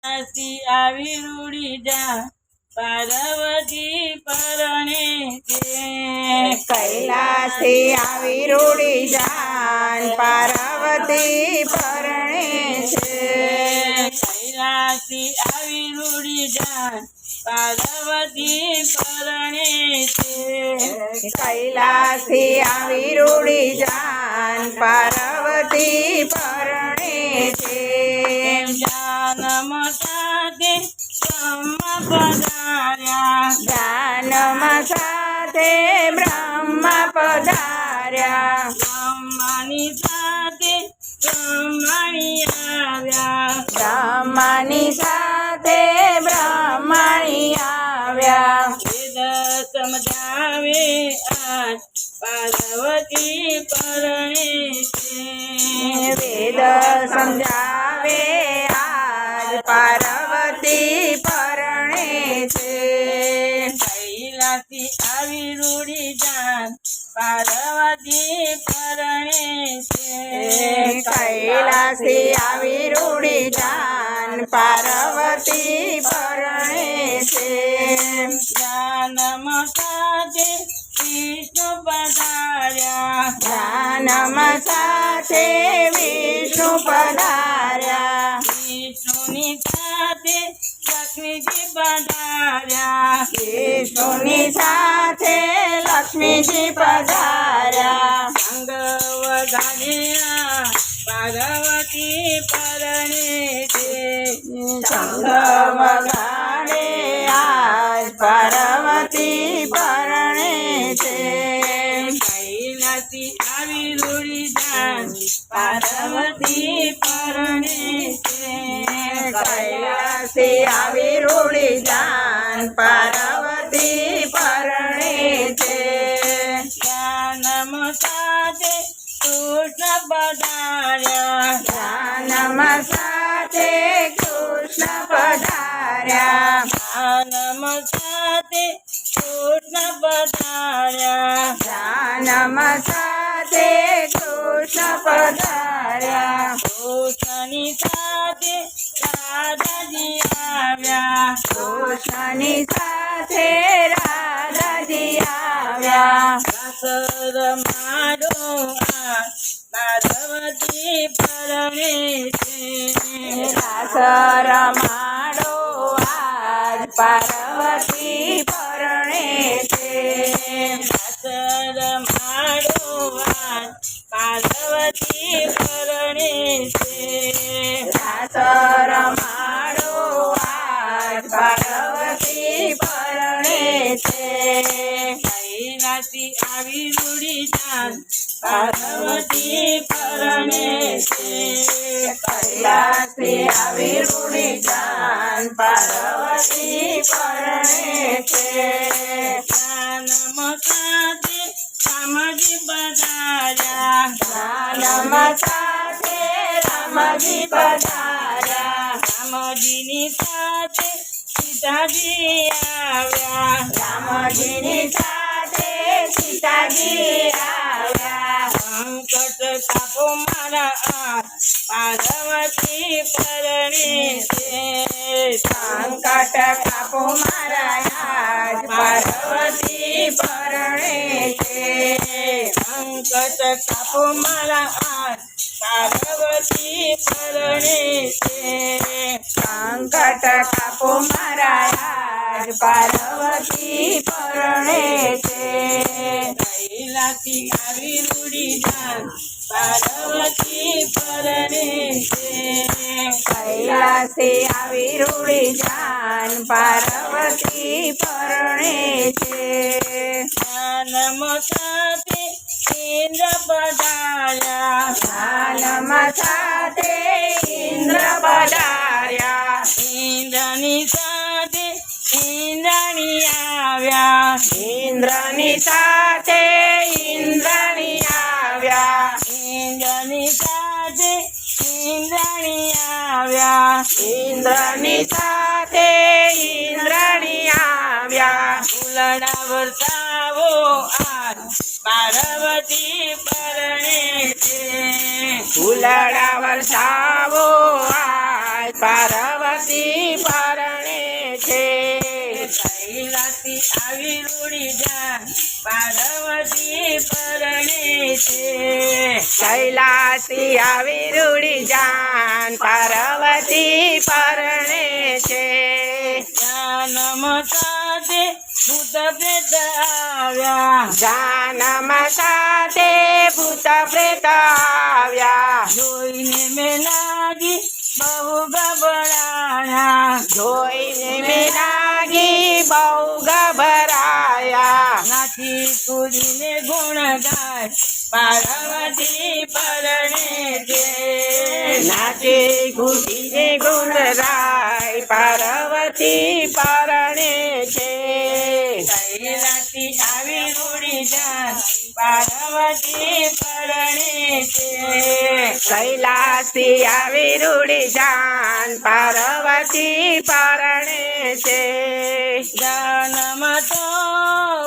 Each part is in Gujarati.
કાશી આવી રૂડી જા પાર્વતી પરણે છે કૈલાસી આવી રૂડી જાન પાર્વતી પરણે છે કૈલાસી આવી રૂડી જા પાર્વતી પરણે છે કૈલાસી આવી રૂડી જાન પાર્વતી પરણે છે જાનમ સાથે બ્રહ્મ પધાર્યા જાનમાં સાથે બ્રહ્મ પધાર્યા બ્રહ્માની સાથે બ્રહ્મણી આવ્યા બ્રહ્માની સાથે બ્રહ્મણી આવ્યા વેદ સમજાવે આજ પાર્વતી પરણે છે વેદ સમજાવે આજ પાર્વતી પરણે છે કૈલાસી આવી રૂડી જાન પાર્વતી પરણે છે કૈલાસી આવી રૂડી જાન પાર્વતી પરણે છે જાનમ સાથે વિષ્ણુ પધાર્યા જાનમાં સાથે વિષ્ણુ પધાર્યા વિષ્ણુની સાથે લક્ષ્મીજી પધાર્યા વિષ્ણુની સાથે લક્ષ્મીજી પધાર્યા અંગ વધાર્યા પાર્વતી પરણે છે સંઘ વગાડે આજ પાર્વતી પરણે છે કૈલાસી આવી રૂડી જાન પાર્વતી પરણે છે કૈલાસી આવી રૂડી જાન પાર્વતી પરણે છે જાનમ સાથે કૃષ્ણ પધાર્યા જાનમાં સાથે કૃષ્ણ પધાર્યા જાનમ સાથે કૃષ્ણ પધાર્યા જાનમાં સાથે કૃષ્ણ પધાર્યા કૃષ્ણની સાથે રાધાજી આવ્યા કૃષ્ણની સાથે રાધાજી આવ્યા રસ રમાડો આ પાર્વતી પરણે છે રાસ રમાડો આજ પાર્વતી પરણે છે રસ રમાડો આ પાર્વતી પરણે છે રાસ રમાડો આજ પાર્વતી પરણે છે કૈલાસી આવી રૂડી જાન પાર્વતી પરણે છે કૈલાસી આવી રૂડી જાન પાર્વતી પરણે છે જાનમ સાથે રામજી પધાર્યા જાનમાં સાથે રામજી પધાર્યા રામજીની સાથે સીતાજી આવ્યા રામજીની સાથે સીતાજી આવ્યા સંકટ કાપો મારા આ પાર્વતી પરણે છે સંકટ કાપો મારા આજ પાર્વતી પરણે છે સંકટ કાપો મારા આ પાર્વતી પરણે છે સંકટ કાપો મારા આજ પાર્વતી પરણે છે કૈલાસી આવી રૂડી જાન પાર્વતી પરણે છે કૈલાસી આવી રૂડી જાન પાર્વતી પરણે છે જાનમ સાથે ઇન્દ્ર પધાર્યા જાનમાં સાથે ઇન્દ્ર પધાર્યા ઇન્દ્રની સાથે ઇન્દ્રાણી આવ્યા ઇન્દ્રની સાથે ઇન્દ્રની આવ્યા ઇન્દ્રની સાથે ઇન્દ્રાણી આવ્યા ઇન્દ્રની સાથે ઇન્દ્રની આવ્યા ફૂલડા વરસાવો આ પાર્વતી પરણે છે ફૂલડા વરસાવો આજ પાર્વતી પાર્વતી પરણે છે કૈલાસી આવી રૂડી જાન પાર્વતી પરણે છે જન્મ સાથે ભૂત પ્રેત આવ્યા જાનમ સાથે ભૂત પ્રેત આવ્યા જોઈને મેં લાગી બહુ ગભરાયા જોઈને મેં લાગી બહુ ગભરાયા નાથી કૂદીને ગુણ ગાય પાર્વતી પરણે છે નાચે ઘૂટીને ગુણ રાય પાર્વતી પરણે છે કૈલાસી આવી રૂડી જાન પાર્વતી પરણે છે કૈલાસી આવી રૂડી જાન પાર્વતી પરણે છે જન્મ તો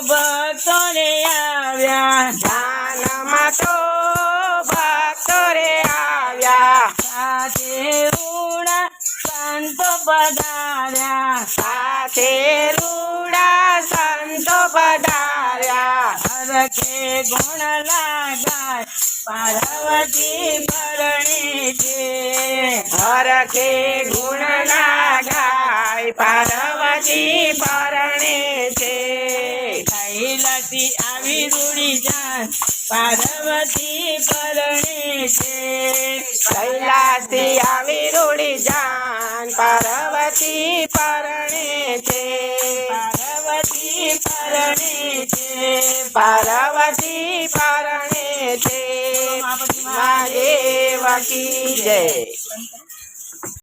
ભક્તોને આવ્યા જાનમાં તો ભક્તો રે આવ્યા સાથે રૂડા સંતો પધાર્યા સાથે રૂડા સંતો પધાર્યા હરખે ગુણ લાગાય પાર્વતી પરણે છે હરખે ગુણ લાગાય પાર્વતી પરણે છે કૈલાસી આવી રૂડી જાન પાર્વતી પરણે છે કૈલાસી આવી રૂડી જાન પાર્વતી પરણે છે પાર્વતી પરણે છે પાર્વતી પરણે છે મા દેવકી જય